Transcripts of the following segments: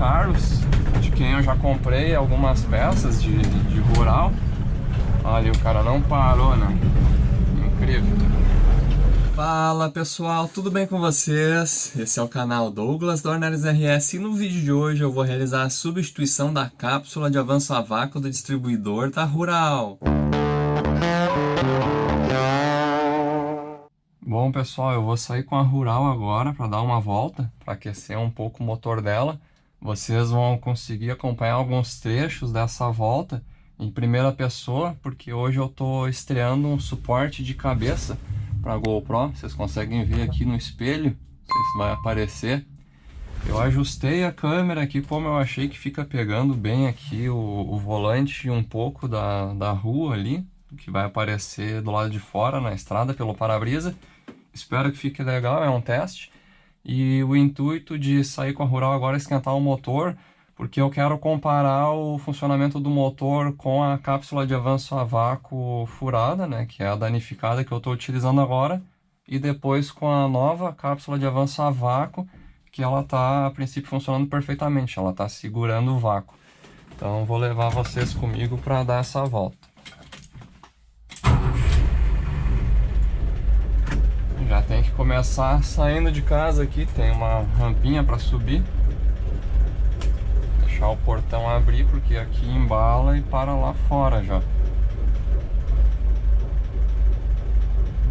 Carlos, de quem eu já comprei algumas peças de rural. Olha, o cara não parou, né? Incrível. Fala pessoal, tudo bem com vocês? Esse é o canal Douglas Dornelles RS e no vídeo de hoje eu vou realizar a substituição da cápsula de avanço a vácuo do distribuidor da Rural. Bom pessoal, eu vou sair com a Rural agora para dar uma volta, para aquecer um pouco o motor dela. Vocês vão conseguir acompanhar alguns trechos dessa volta em primeira pessoa, porque hoje eu estou estreando um suporte de cabeça para GoPro. Vocês conseguem ver aqui no espelho, não sei se vai aparecer. Eu ajustei a câmera aqui como eu achei que fica pegando bem aqui o volante um pouco da rua ali, que vai aparecer do lado de fora na estrada pelo para-brisa. Espero que fique legal, é um teste. E o intuito de sair com a Rural agora é esquentar o motor, porque eu quero comparar o funcionamento do motor com a cápsula de avanço a vácuo furada, né, que é a danificada que eu estou utilizando agora, e depois com a nova cápsula de avanço a vácuo, que ela está a princípio funcionando perfeitamente, ela está segurando o vácuo. Então vou levar vocês comigo para dar essa volta. Já tem que começar saindo de casa aqui, tem uma rampinha para subir. Deixar o portão abrir porque aqui embala e para lá fora já.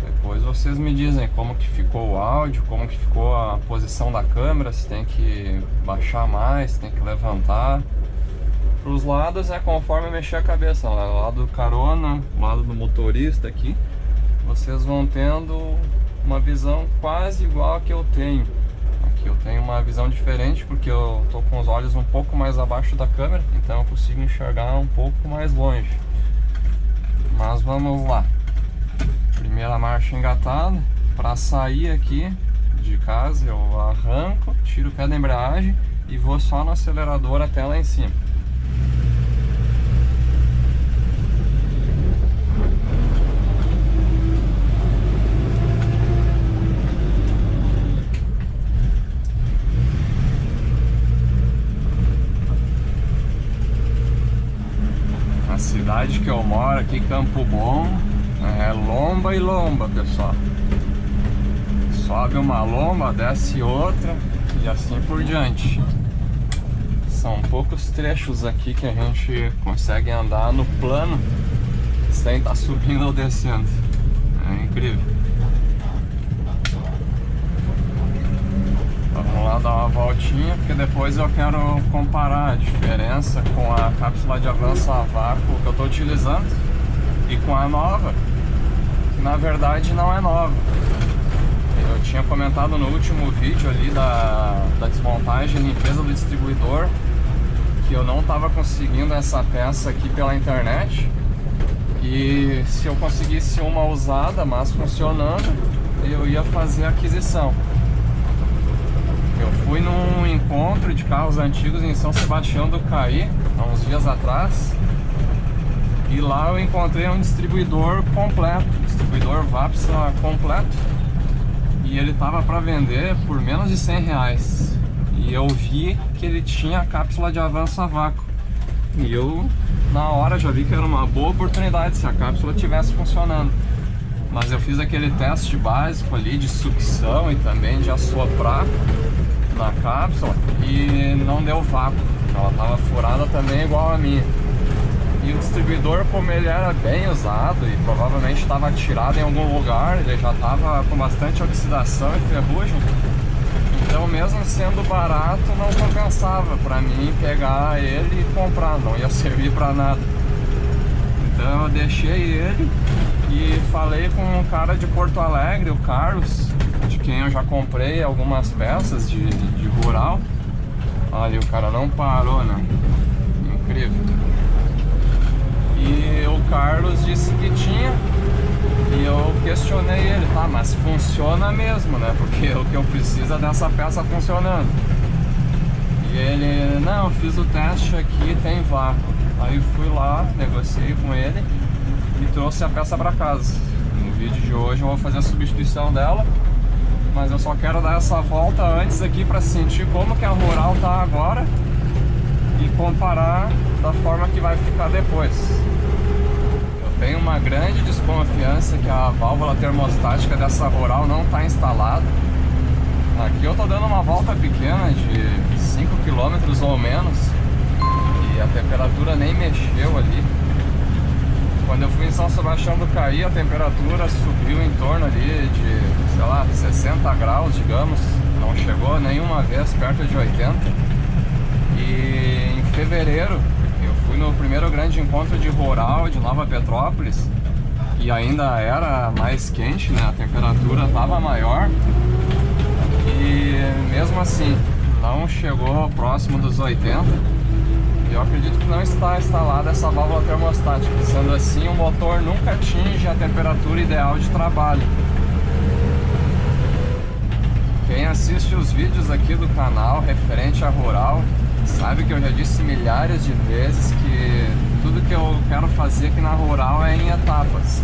Depois vocês me dizem como que ficou o áudio, como que ficou a posição da câmera, se tem que baixar mais, se tem que levantar. Para os lados é conforme eu mexer a cabeça, o lado do carona, o lado do motorista aqui. Vocês vão tendo uma visão quase igual a que eu tenho. Aqui eu tenho uma visão diferente porque eu tô com os olhos um pouco mais abaixo da câmera, então eu consigo enxergar um pouco mais longe. Mas vamos lá. Primeira marcha engatada. Para sair aqui de casa eu arranco, tiro o pé da embreagem e vou só no acelerador até lá em cima. A cidade que eu moro aqui, Campo Bom, é lomba e lomba, pessoal. Sobe uma lomba, desce outra e assim por diante. São poucos trechos aqui que a gente consegue andar no plano sem estar subindo ou descendo. É incrível. Vamos lá dar uma voltinha, porque depois eu quero comparar a diferença com a cápsula de avanço a vácuo que eu estou utilizando e com a nova, que na verdade não é nova. Eu tinha comentado no último vídeo ali da desmontagem e limpeza do distribuidor que eu não estava conseguindo essa peça aqui pela internet, e se eu conseguisse uma usada, mas funcionando, eu ia fazer a aquisição. Eu fui num encontro de carros antigos em São Sebastião do Caí, há uns dias atrás, e lá eu encontrei um distribuidor completo, distribuidor Vapsa completo, e ele estava para vender por menos de R$100. E eu vi que ele tinha a cápsula de avanço a vácuo, e eu na hora já vi que era uma boa oportunidade se a cápsula estivesse funcionando. Mas eu fiz aquele teste básico ali de sucção e também de assoprar na cápsula e não deu vácuo, ela estava furada também igual a minha. E o distribuidor, como ele era bem usado e provavelmente estava tirado em algum lugar, ele já estava com bastante oxidação e ferrugem, então mesmo sendo barato não compensava para mim pegar ele e comprar, não ia servir para nada. Então eu deixei ele e falei com um cara de Porto Alegre, o Carlos, de quem eu já comprei algumas peças de rural. Olha, o cara não parou, né? Incrível. E o Carlos disse que tinha, e eu questionei ele, tá, mas funciona mesmo, né? Porque o que eu preciso é dessa peça funcionando. E ele, não, eu fiz o teste aqui, tem vácuo. Aí fui lá, negociei com ele e trouxe a peça para casa. No vídeo de hoje eu vou fazer a substituição dela, mas eu só quero dar essa volta antes aqui para sentir como que a Rural tá agora comparar da forma que vai ficar depois. Eu tenho uma grande desconfiança que a válvula termostática dessa Rural não está instalada. Aqui eu tô dando uma volta pequena de 5 km ou menos e a temperatura nem mexeu ali. Quando eu fui em São Sebastião do Caí, a temperatura subiu em torno ali de, sei lá, 60 graus, digamos. Não chegou nenhuma vez perto de 80. E em fevereiro eu fui no primeiro grande encontro de Rural de Nova Petrópolis e ainda era mais quente, né? A temperatura estava maior. E mesmo assim, não chegou próximo dos 80. E eu acredito que não está instalada essa válvula termostática. Sendo assim, o motor nunca atinge a temperatura ideal de trabalho. Quem assiste os vídeos aqui do canal referente a Rural, sabe que eu já disse milhares de vezes que tudo que eu quero fazer aqui na Rural é em etapas.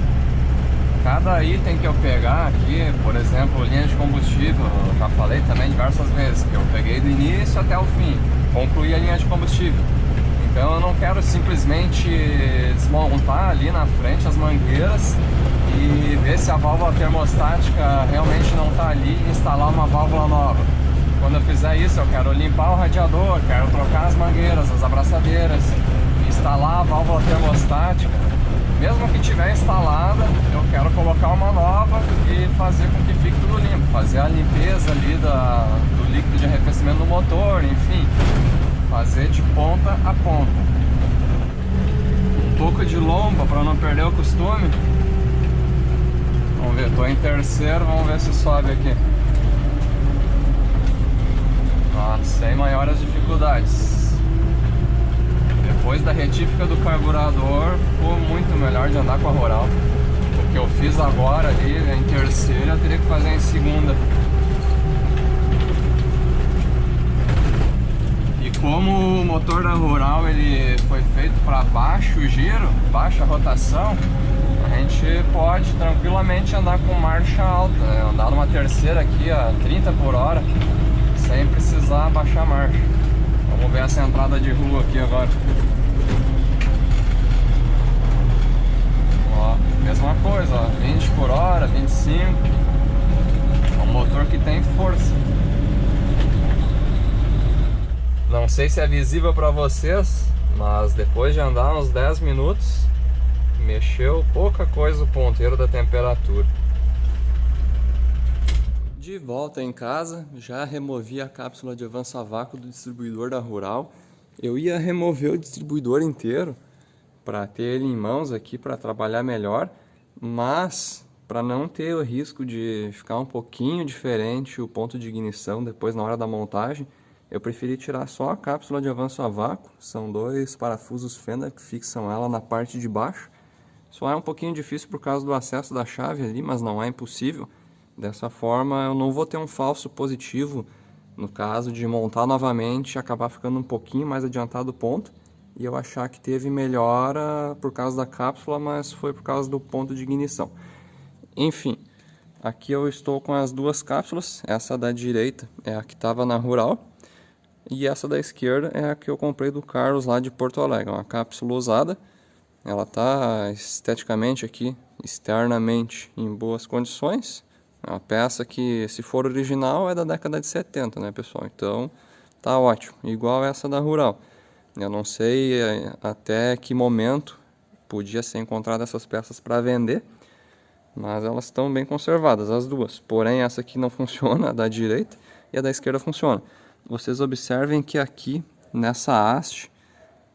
Cada item que eu pegar aqui, por exemplo, linha de combustível, eu já falei também diversas vezes, que eu peguei do início até o fim, concluí a linha de combustível. Então eu não quero simplesmente desmontar ali na frente as mangueiras e ver se a válvula termostática realmente não está ali e instalar uma válvula nova. Quando eu fizer isso, eu quero limpar o radiador, quero trocar as mangueiras, as abraçadeiras, instalar a válvula termostática. Mesmo que tiver instalada, eu quero colocar uma nova e fazer com que fique tudo limpo. Fazer a limpeza ali do líquido de arrefecimento do motor, enfim. Fazer de ponta a ponta. Um pouco de lomba para não perder o costume. Vamos ver, estou em terceiro, vamos ver se sobe aqui. Sem maiores dificuldades. Depois da retífica do carburador, ficou muito melhor de andar com a Rural. O que eu fiz agora ali em terceira, eu teria que fazer em segunda. E como o motor da Rural ele foi feito para baixo giro, baixa rotação, a gente pode tranquilamente andar com marcha alta, né? Andar numa terceira aqui a 30 por hora, sem precisar baixar a marcha. Vamos ver essa entrada de rua aqui agora. Ó, mesma coisa, ó, 20 por hora, 25. É um motor que tem força. Não sei se é visível para vocês, mas depois de andar uns 10 minutos, mexeu pouca coisa o ponteiro da temperatura. De volta em casa, já removi a cápsula de avanço a vácuo do distribuidor da Rural. Eu ia remover o distribuidor inteiro para ter ele em mãos aqui para trabalhar melhor, mas para não ter o risco de ficar um pouquinho diferente o ponto de ignição depois na hora da montagem, eu preferi tirar só a cápsula de avanço a vácuo. São dois parafusos fenda que fixam ela na parte de baixo. Só é um pouquinho difícil por causa do acesso da chave ali, mas não é impossível. Dessa forma eu não vou ter um falso positivo no caso de montar novamente e acabar ficando um pouquinho mais adiantado o ponto e eu achar que teve melhora por causa da cápsula, mas foi por causa do ponto de ignição. Enfim, aqui eu estou com as duas cápsulas. Essa da direita é a que estava na Rural e essa da esquerda é a que eu comprei do Carlos lá de Porto Alegre. É uma cápsula usada, ela está esteticamente aqui, externamente em boas condições. É uma peça que, se for original, é da década de 70, né, pessoal? Então, tá ótimo. Igual essa da Rural. Eu não sei até que momento podia ser encontrada essas peças para vender, mas elas estão bem conservadas, as duas. Porém, essa aqui não funciona, a da direita, e a da esquerda funciona. Vocês observem que aqui, nessa haste,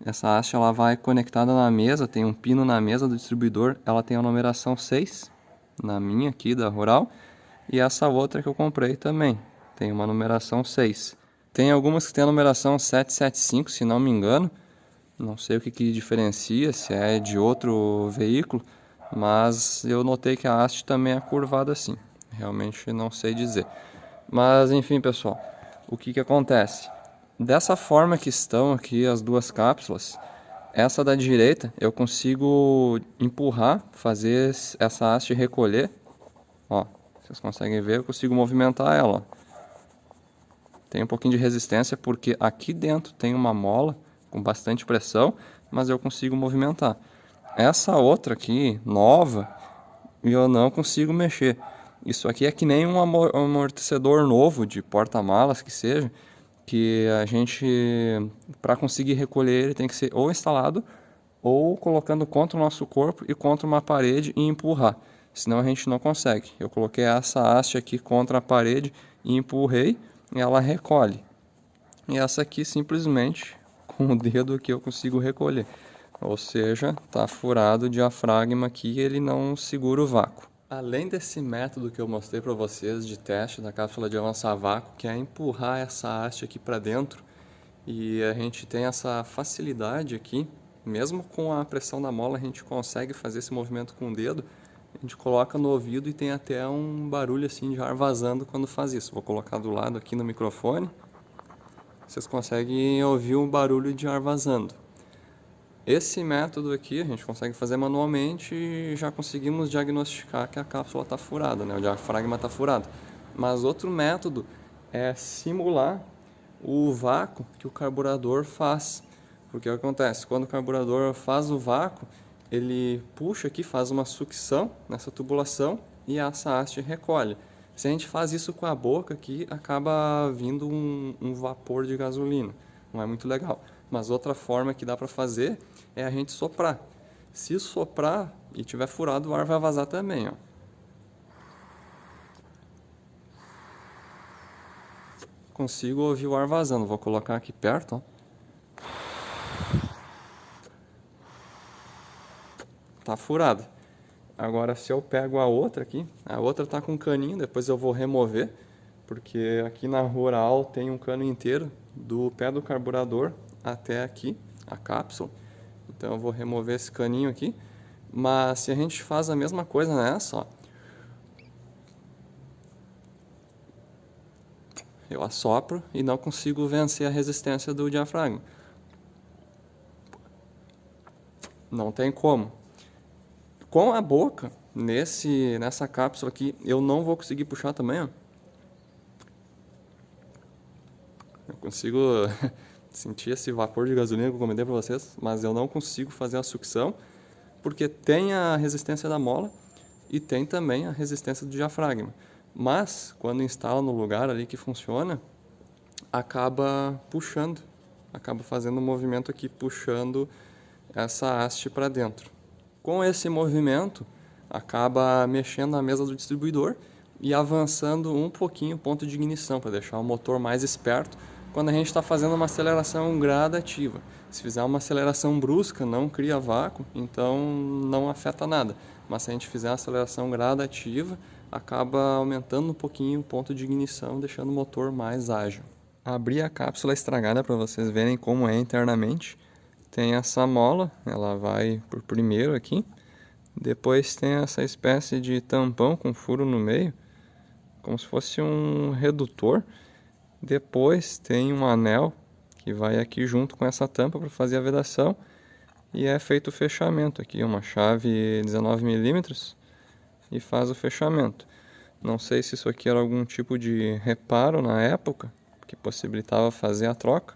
essa haste ela vai conectada na mesa, tem um pino na mesa do distribuidor, ela tem a numeração 6, na minha aqui da Rural. E essa outra que eu comprei também tem uma numeração 6. Tem algumas que tem a numeração 775, se não me engano. Não sei o que diferencia, se é de outro veículo, mas eu notei que a haste também é curvada assim. Realmente não sei dizer. Mas enfim, pessoal, o que acontece? Dessa forma que estão aqui as duas cápsulas, essa da direita eu consigo empurrar, fazer essa haste recolher. Ó, vocês conseguem ver, eu consigo movimentar ela. Tem um pouquinho de resistência porque aqui dentro tem uma mola com bastante pressão, mas eu consigo movimentar. Essa outra aqui, nova, eu não consigo mexer. Isso aqui é que nem um amortecedor novo de porta-malas que seja, que a gente, para conseguir recolher ele, tem que ser ou instalado ou colocando contra o nosso corpo e contra uma parede e empurrar. Senão a gente não consegue. Eu coloquei essa haste aqui contra a parede e empurrei e ela recolhe. E essa aqui simplesmente com o dedo aqui eu consigo recolher. Ou seja, está furado o diafragma aqui e ele não segura o vácuo. Além desse método que eu mostrei para vocês de teste da cápsula de avançar vácuo, que é empurrar essa haste aqui para dentro, e a gente tem essa facilidade aqui, mesmo com a pressão da mola a gente consegue fazer esse movimento com o dedo, a gente coloca no ouvido e tem até um barulho assim de ar vazando quando faz isso. Vou colocar do lado aqui no microfone, vocês conseguem ouvir um barulho de ar vazando. Esse método aqui a gente consegue fazer manualmente e já conseguimos diagnosticar que a cápsula está furada, né? O diafragma está furado. Mas outro método é simular o vácuo que o carburador faz. Porque o que acontece? Quando o carburador faz o vácuo, ele puxa aqui, faz uma sucção nessa tubulação e essa haste recolhe. Se a gente faz isso com a boca aqui, acaba vindo um vapor de gasolina. Não é muito legal. Mas outra forma que dá para fazer é a gente soprar. Se soprar e tiver furado, o ar vai vazar também, ó. Consigo ouvir o ar vazando. Vou colocar aqui perto, ó. Tá furado. Agora se eu pego a outra aqui, a outra tá com um caninho, depois eu vou remover, porque aqui na Rural tem um cano inteiro do pé do carburador até aqui, a cápsula. Então eu vou remover esse caninho aqui. Mas se a gente faz a mesma coisa nessa, ó, eu assopro e não consigo vencer a resistência do diafragma. Não tem como. Com a boca, nessa cápsula aqui, eu não vou conseguir puxar também, ó. Eu consigo sentir esse vapor de gasolina que eu comentei para vocês, mas eu não consigo fazer a sucção, porque tem a resistência da mola e tem também a resistência do diafragma. Mas, quando instala no lugar ali que funciona, acaba puxando, acaba fazendo um movimento aqui, puxando essa haste para dentro. Com esse movimento, acaba mexendo na mesa do distribuidor e avançando um pouquinho o ponto de ignição, para deixar o motor mais esperto quando a gente está fazendo uma aceleração gradativa. Se fizer uma aceleração brusca, não cria vácuo, então não afeta nada. Mas se a gente fizer uma aceleração gradativa, acaba aumentando um pouquinho o ponto de ignição, deixando o motor mais ágil. Abri a cápsula estragada para vocês verem como é internamente. Tem essa mola, ela vai por primeiro aqui. Depois tem essa espécie de tampão com furo no meio, como se fosse um redutor. Depois tem um anel que vai aqui junto com essa tampa para fazer a vedação. E é feito o fechamento aqui, uma chave 19 mm e faz o fechamento. Não sei se isso aqui era algum tipo de reparo na época, que possibilitava fazer a troca,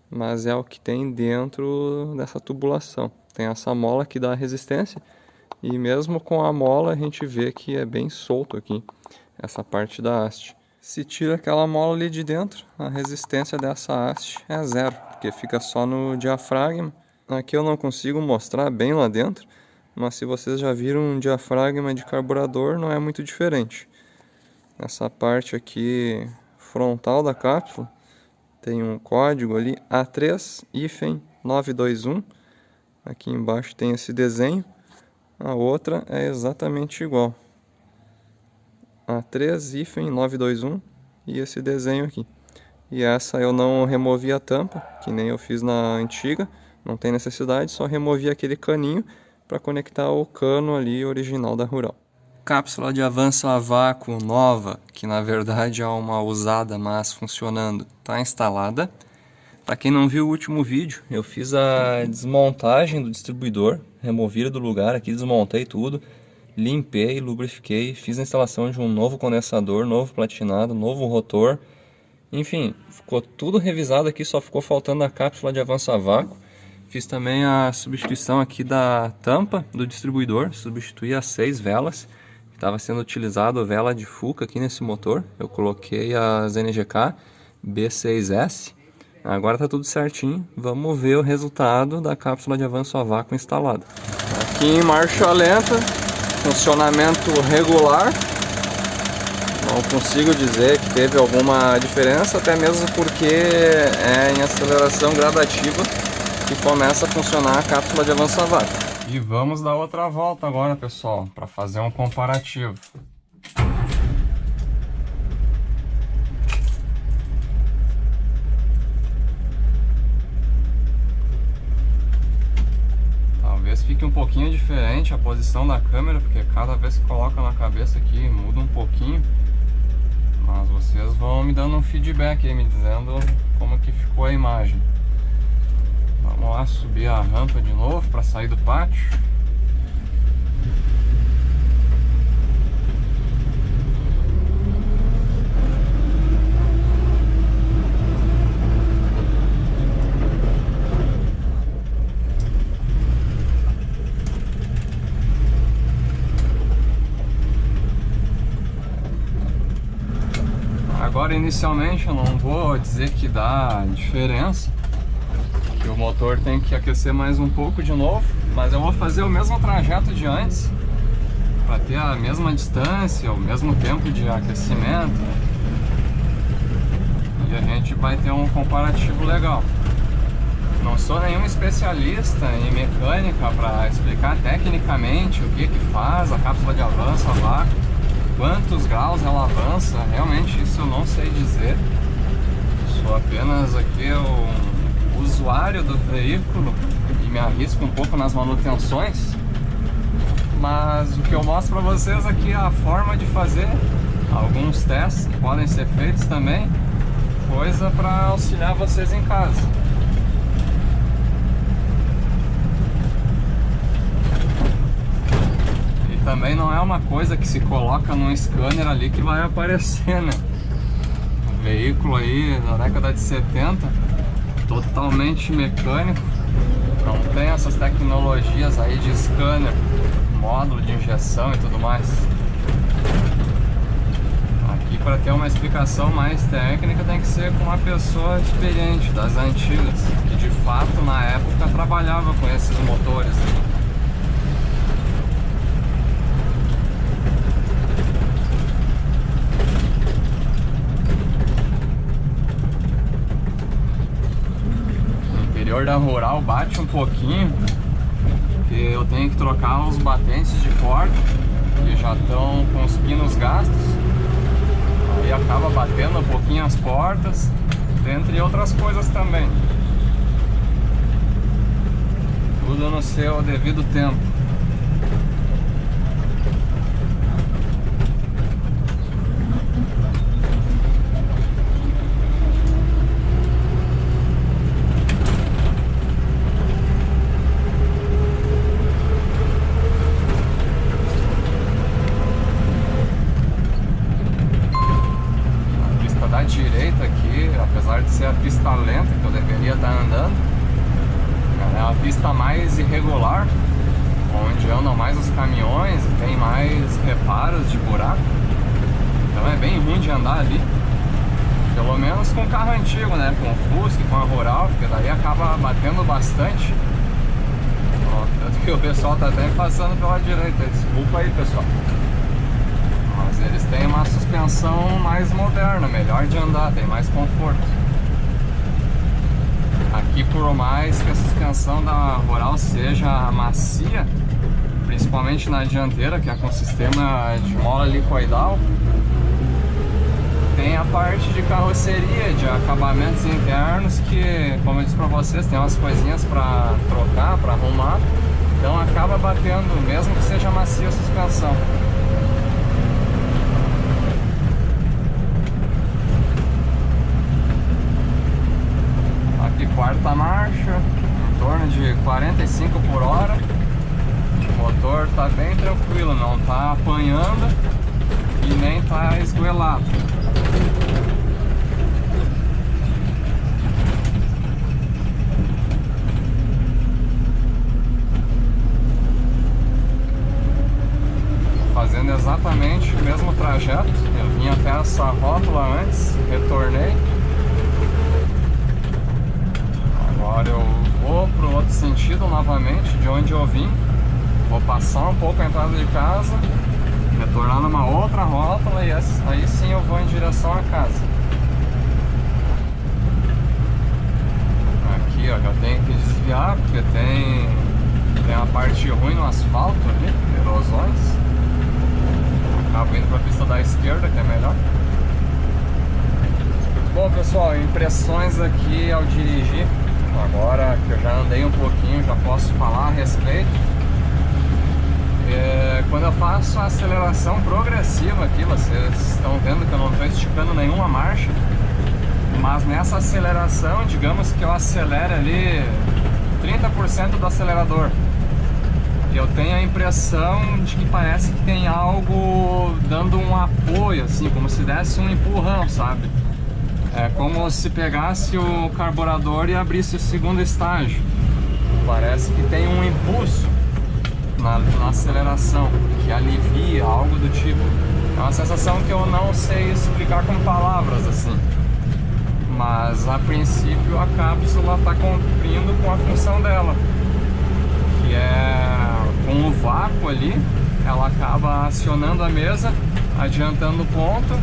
mas é o que tem dentro dessa tubulação. Tem essa mola que dá resistência e mesmo com a mola a gente vê que é bem solto aqui, essa parte da haste. Se tira aquela mola ali de dentro, a resistência dessa haste é zero, porque fica só no diafragma. Aqui eu não consigo mostrar bem lá dentro, mas se vocês já viram um diafragma de carburador, não é muito diferente. Essa parte aqui frontal da cápsula tem um código ali A3-921. Aqui embaixo tem esse desenho. A outra é exatamente igual. A3-921 e esse desenho aqui. E essa eu não removi a tampa, que nem eu fiz na antiga. Não tem necessidade, só removi aquele caninho para conectar o cano ali original da Rural. Cápsula de avanço a vácuo nova, que na verdade é uma usada, mas funcionando, está instalada. Para quem não viu o último vídeo, eu fiz a desmontagem do distribuidor, removi ele do lugar aqui, desmontei tudo, limpei, lubrifiquei, fiz a instalação de um novo condensador, novo platinado, novo rotor Enfim, ficou tudo revisado aqui, só ficou faltando a cápsula de avanço a vácuo. Fiz também a substituição aqui da tampa do distribuidor, substituí as 6 velas. Estava sendo utilizado a vela de Fuca aqui nesse motor. Eu coloquei as NGK B6S. Agora está tudo certinho. Vamos ver o resultado da cápsula de avanço a vácuo instalada. Aqui em marcha lenta, funcionamento regular. Não consigo dizer que teve alguma diferença, até mesmo porque é em aceleração gradativa que começa a funcionar a cápsula de avanço a vácuo. E vamos dar outra volta agora, pessoal, para fazer um comparativo. Talvez fique um pouquinho diferente a posição da câmera, porque cada vez que coloca na cabeça aqui muda um pouquinho. Mas vocês vão me dando um feedback aí, me dizendo como que ficou a imagem. Vamos lá subir a rampa de novo para sair do pátio. Agora, inicialmente, eu não vou dizer que dá diferença, que o motor tem que aquecer mais um pouco de novo, mas eu vou fazer o mesmo trajeto de antes para ter a mesma distância, o mesmo tempo de aquecimento, e a gente vai ter um comparativo legal. Não sou nenhum especialista em mecânica para explicar tecnicamente o que faz a cápsula de avanço a vácuo, quantos graus ela avança, realmente isso eu não sei dizer. Sou apenas aqui um usuário do veículo e me arrisco um pouco nas manutenções, mas o que eu mostro para vocês aqui é a forma de fazer, alguns testes que podem ser feitos também, coisa para auxiliar vocês em casa. E também não é uma coisa que se coloca num scanner ali que vai aparecer, né? O veículo aí da década de 70, totalmente mecânico, não tem essas tecnologias aí de scanner, módulo de injeção e tudo mais. Aqui, para ter uma explicação mais técnica, tem que ser com uma pessoa experiente, das antigas, que de fato na época trabalhava com esses motores. Da Rural bate um pouquinho, porque eu tenho que trocar os batentes de porta que já estão com os pinos gastos, aí acaba batendo um pouquinho as portas, dentre outras coisas também. Tudo no seu devido tempo. Direita aqui, apesar de ser a pista lenta que eu deveria estar andando, é a pista mais irregular, onde andam mais os caminhões e tem mais reparos de buraco, então é bem ruim de andar ali, pelo menos com carro antigo, né, com o Fusca, com a Rural, porque daí acaba batendo bastante. Ó, tanto que o pessoal tá até passando pela direita, desculpa aí, pessoal. Mas eles têm uma suspensão mais moderna, melhor de andar, tem mais conforto. Aqui, por mais que a suspensão da Rural seja macia, principalmente na dianteira, que é com sistema de mola helicoidal, tem a parte de carroceria, de acabamentos internos que, como eu disse pra vocês, tem umas coisinhas pra trocar, pra arrumar, então acaba batendo, mesmo que seja macia a suspensão. Quarta marcha, em torno de 45 por hora. O motor tá bem tranquilo, não tá apanhando e nem tá esgoelado. exatamente o mesmo trajeto. Eu vim até essa rótula antes, retornei. Agora eu vou pro outro sentido novamente, de onde eu vim. Vou passar um pouco a entrada de casa, retornar numa outra rótula e aí sim eu vou em direção à casa. Aqui ó, já tenho que desviar porque tem uma parte ruim no asfalto ali, erosões. Acabo indo para a pista da esquerda, que é melhor. Bom pessoal, impressões aqui ao dirigir. Agora que eu já andei um pouquinho, já posso falar a respeito. Quando eu faço a aceleração progressiva aqui, vocês estão vendo que eu não estou esticando nenhuma marcha. Mas nessa aceleração, digamos que eu acelero ali 30% do acelerador. Eu tenho a impressão de que parece que tem algo dando um apoio, assim, como se desse um empurrão, sabe? É como se pegasse o carburador e abrisse o segundo estágio. Parece que tem um impulso na aceleração, que alivia, algo do tipo. É uma sensação que eu não sei explicar com palavras, assim. Mas a princípio a cápsula está cumprindo com a função dela, que é com o vácuo ali, ela acaba acionando a mesa, adiantando o ponto.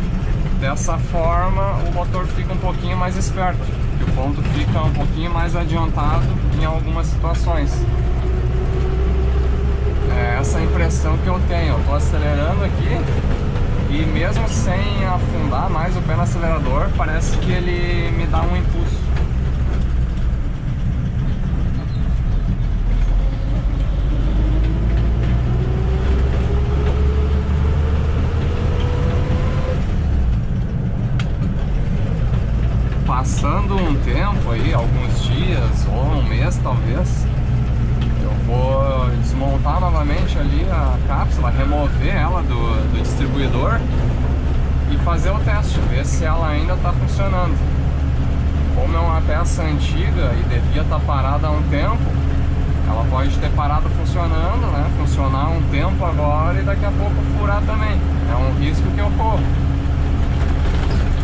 Dessa forma o motor fica um pouquinho mais esperto, e o ponto fica um pouquinho mais adiantado em algumas situações. É essa impressão que eu tenho. Eu estou acelerando aqui e mesmo sem afundar mais o pé no acelerador, parece que ele me dá um impulso. Passando um tempo aí, alguns dias ou um mês talvez, eu vou desmontar novamente ali a cápsula, remover ela do distribuidor e fazer o teste, ver se ela ainda está funcionando. Como é uma peça antiga e devia estar parada há um tempo, ela pode ter parado funcionando, né? Funcionar um tempo agora e daqui a pouco furar também. É um risco que eu corro.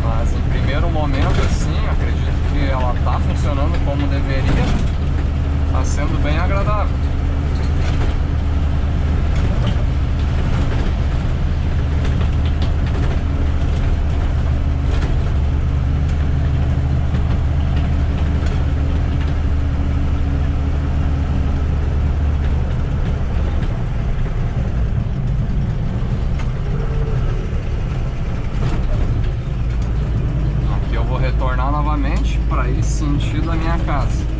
Mas em primeiro momento, assim, acredito que ela está funcionando como deveria. Está sendo bem agradável. Novamente para ir sentido a minha casa.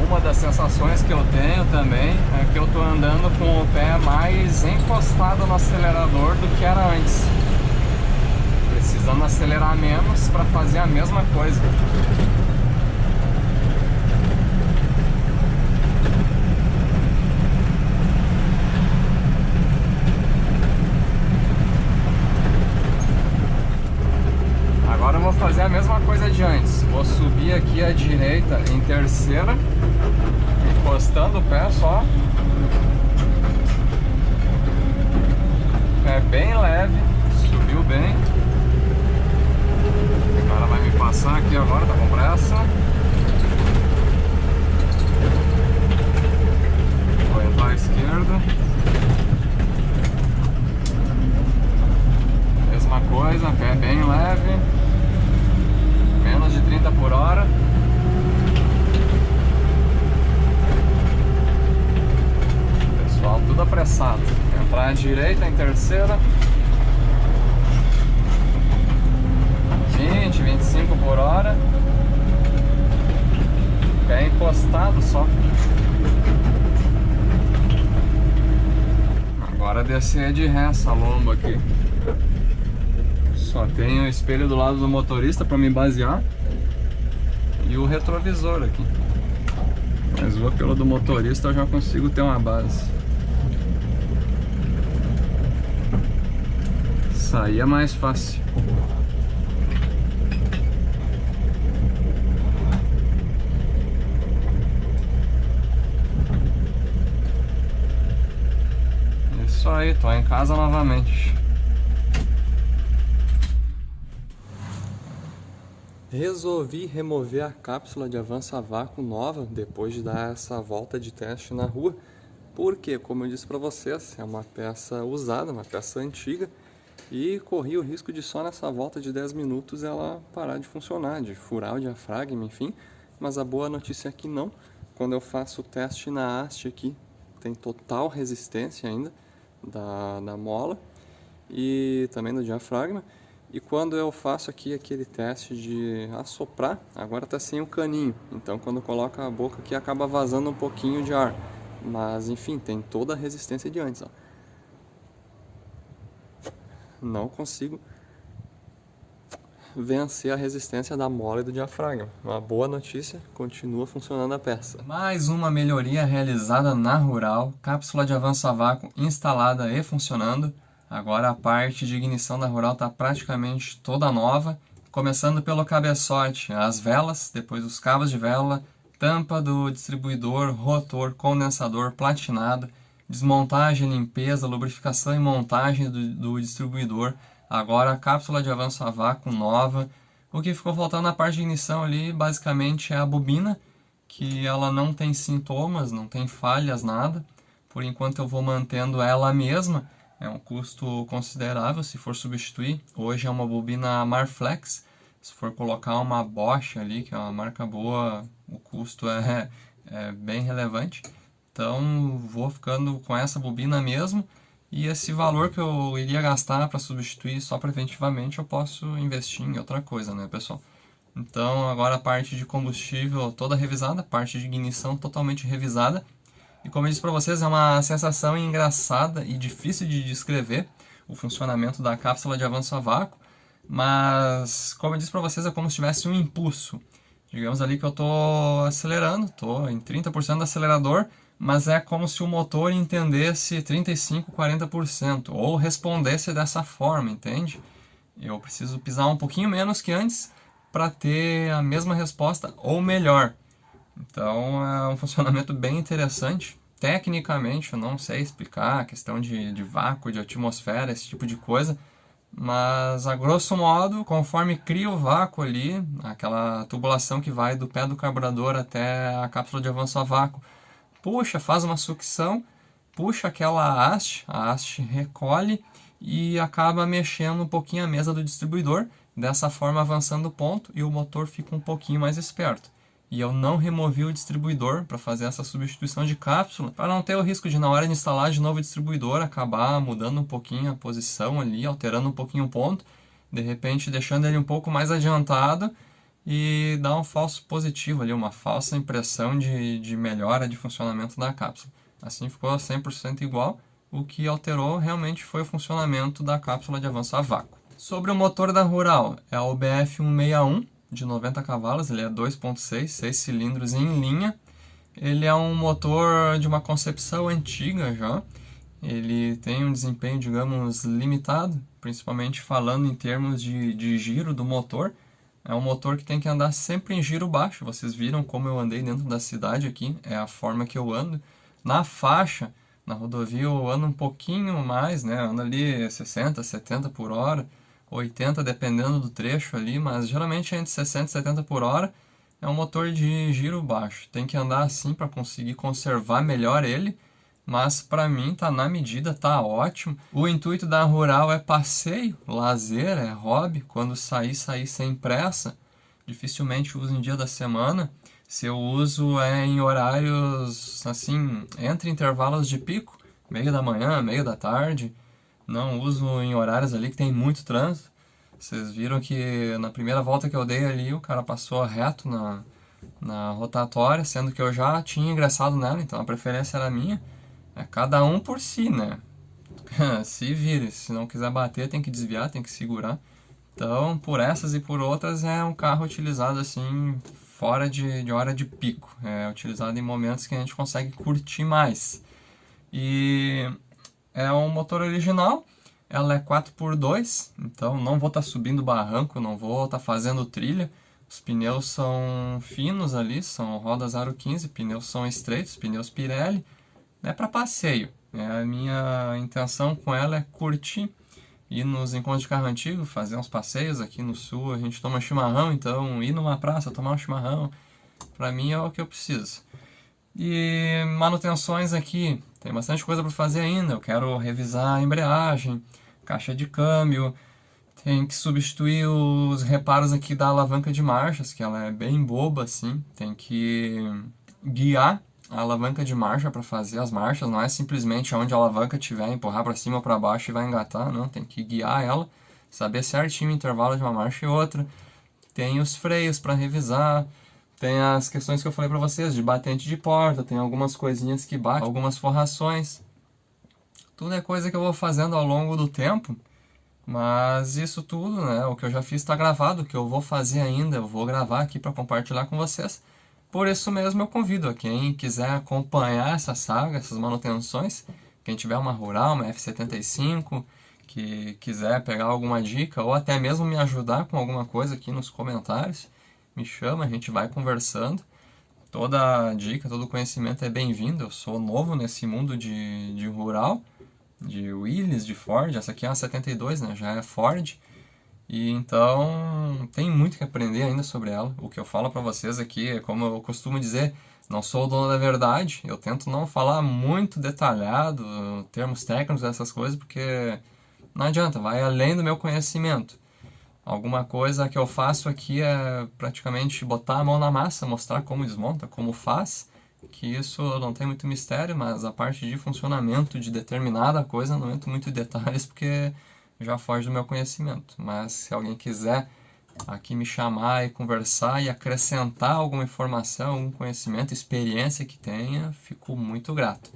Uma das sensações que eu tenho também é que eu tô andando com o pé mais encostado no acelerador do que era antes, precisando acelerar menos para fazer a mesma coisa. Agora eu vou fazer a mesma coisa de antes. Vou subir aqui à direita em terceira, encostando o pé só. É bem leve, subiu bem. O cara vai me passar aqui agora, tá com pressa. Vou entrar à esquerda. Mesma coisa, pé bem leve. Menos de 30 por hora. Pessoal, tudo apressado. Entrar à direita em terceira. 20, 25 por hora. Pé encostado só. Agora descer de ré essa lomba aqui. Só tem o espelho do lado do motorista para me basear. e o retrovisor aqui. Mas o apelo do motorista eu já consigo ter uma base. Sair é mais fácil. Isso aí, tô em casa novamente. Resolvi remover a cápsula de avanço a vácuo nova depois de dar essa volta de teste na rua, porque, como eu disse para vocês, é uma peça usada, uma peça antiga, e corri o risco de só nessa volta de 10 minutos ela parar de funcionar, de furar o diafragma, enfim. Mas a boa notícia é que não. Quando eu faço o teste na haste aqui, tem total resistência ainda da mola e também do diafragma. E quando eu faço aqui aquele teste de assoprar, agora está sem o caninho, então quando coloca a boca aqui acaba vazando um pouquinho de ar, mas enfim, tem toda a resistência de antes, ó. Não consigo vencer a resistência da mola e do diafragma. Uma boa notícia, continua funcionando a peça. Mais uma melhoria realizada na Rural, cápsula de avanço a vácuo instalada e funcionando. Agora a parte de ignição da Rural está praticamente toda nova, começando pelo cabeçote, as velas, depois os cabos de vela, tampa do distribuidor, rotor, condensador platinado, desmontagem, limpeza, lubrificação e montagem do distribuidor. Agora a cápsula de avanço a vácuo nova. O que ficou faltando na parte de ignição ali basicamente é a bobina, que ela não tem sintomas, não tem falhas, nada. Por enquanto eu vou mantendo ela mesma. É um custo considerável se for substituir. Hoje é uma bobina Marflex. Se for colocar uma Bosch ali, que é uma marca boa, o custo é bem relevante. Então vou ficando com essa bobina mesmo. E esse valor que eu iria gastar para substituir só preventivamente, eu posso investir em outra coisa, né, pessoal? Então agora a parte de combustível toda revisada, a parte de ignição totalmente revisada. E como eu disse para vocês, é uma sensação engraçada e difícil de descrever o funcionamento da cápsula de avanço a vácuo, mas como eu disse para vocês, é como se tivesse um impulso. Digamos ali que eu estou acelerando, estou em 30% do acelerador, mas é como se o motor entendesse 35, 40%, ou respondesse dessa forma, entende? Eu preciso pisar um pouquinho menos que antes para ter a mesma resposta ou melhor. Então é um funcionamento bem interessante. Tecnicamente eu não sei explicar a questão de vácuo, de atmosfera, esse tipo de coisa, mas a grosso modo, conforme cria o vácuo ali, aquela tubulação que vai do pé do carburador até a cápsula de avanço a vácuo, puxa, faz uma sucção, puxa aquela haste, a haste recolhe e acaba mexendo um pouquinho a mesa do distribuidor, dessa forma avançando o ponto e o motor fica um pouquinho mais esperto. E eu não removi o distribuidor para fazer essa substituição de cápsula, para não ter o risco de na hora de instalar de novo o distribuidor acabar mudando um pouquinho a posição ali, alterando um pouquinho o ponto, de repente deixando ele um pouco mais adiantado e dar um falso positivo ali, uma falsa impressão de melhora de funcionamento da cápsula. Assim ficou 100% igual, o que alterou realmente foi o funcionamento da cápsula de avanço a vácuo. Sobre o motor da Rural, é o BF161, de 90 cavalos, ele é 2.6, 6 cilindros em linha. Ele é um motor de uma concepção antiga já. Ele tem um desempenho, digamos, limitado, principalmente falando em termos de giro do motor. É um motor que tem que andar sempre em giro baixo. Vocês viram como eu andei dentro da cidade aqui, é a forma que eu ando. Na faixa, na rodovia, eu ando um pouquinho mais, né? Ando ali 60, 70 por hora. 80 dependendo do trecho ali, mas geralmente é entre 60 e 70 por hora. É um motor de giro baixo, tem que andar assim para conseguir conservar melhor ele, mas para mim tá na medida, tá ótimo. O intuito da Rural é passeio, lazer, é hobby, quando sair sem pressa. Dificilmente uso em dia da semana. Se eu uso é em horários assim, entre intervalos de pico, meio da manhã, meio da tarde. Não uso em horários ali que tem muito trânsito. Vocês viram que na primeira volta que eu dei ali, o cara passou reto na rotatória, sendo que eu já tinha ingressado nela, então a preferência era minha. É cada um por si, né? Se vire, se não quiser bater tem que desviar, tem que segurar. Então, por essas e por outras, é um carro utilizado assim fora de hora de pico. É utilizado em momentos que a gente consegue curtir mais. E é um motor original, ela é 4x2, então não vou estar subindo barranco, não vou estar fazendo trilha. Os pneus são finos ali, são rodas aro 15, pneus são estreitos, pneus Pirelli. É para passeio. A minha intenção com ela é curtir, ir nos encontros de carro antigo, fazer uns passeios aqui no sul. A gente toma chimarrão, então ir numa praça, tomar um chimarrão, para mim é o que eu preciso. E manutenções aqui, tem bastante coisa para fazer ainda. Eu quero revisar a embreagem, caixa de câmbio, tem que substituir os reparos aqui da alavanca de marchas, que ela é bem boba assim. Tem que guiar a alavanca de marcha para fazer as marchas, não é simplesmente onde a alavanca estiver, empurrar para cima ou para baixo e vai engatar, não, tem que guiar ela, saber certinho o intervalo de uma marcha e outra. Tem os freios para revisar, tem as questões que eu falei para vocês, de batente de porta, tem algumas coisinhas que batem, algumas forrações. Tudo é coisa que eu vou fazendo ao longo do tempo, mas isso tudo, né, o que eu já fiz está gravado, o que eu vou fazer ainda, eu vou gravar aqui para compartilhar com vocês. Por isso mesmo eu convido a quem quiser acompanhar essa saga, essas manutenções, quem tiver uma Rural, uma F75, que quiser pegar alguma dica ou até mesmo me ajudar com alguma coisa aqui nos comentários, me chama, a gente vai conversando. Toda dica, todo conhecimento é bem-vindo. Eu sou novo nesse mundo de Rural, de Willys, de Ford. Essa aqui é uma 72, né? Já é Ford. E então tem muito que aprender ainda sobre ela. O que eu falo para vocês aqui é, como eu costumo dizer, não sou o dono da verdade. Eu tento não falar muito detalhado, termos técnicos, essas coisas, porque não adianta, vai além do meu conhecimento. Alguma coisa que eu faço aqui é praticamente botar a mão na massa, mostrar como desmonta, como faz, que isso não tem muito mistério, mas a parte de funcionamento de determinada coisa não entro muito em detalhes, porque já foge do meu conhecimento. Mas se alguém quiser aqui me chamar e conversar e acrescentar alguma informação, algum conhecimento, experiência que tenha, fico muito grato.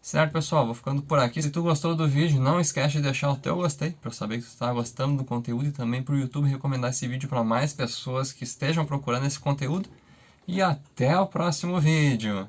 Certo, pessoal? Vou ficando por aqui. Se tu gostou do vídeo, não esquece de deixar o teu gostei, para eu saber que tu está gostando do conteúdo, e também para o YouTube recomendar esse vídeo para mais pessoas que estejam procurando esse conteúdo. E até o próximo vídeo!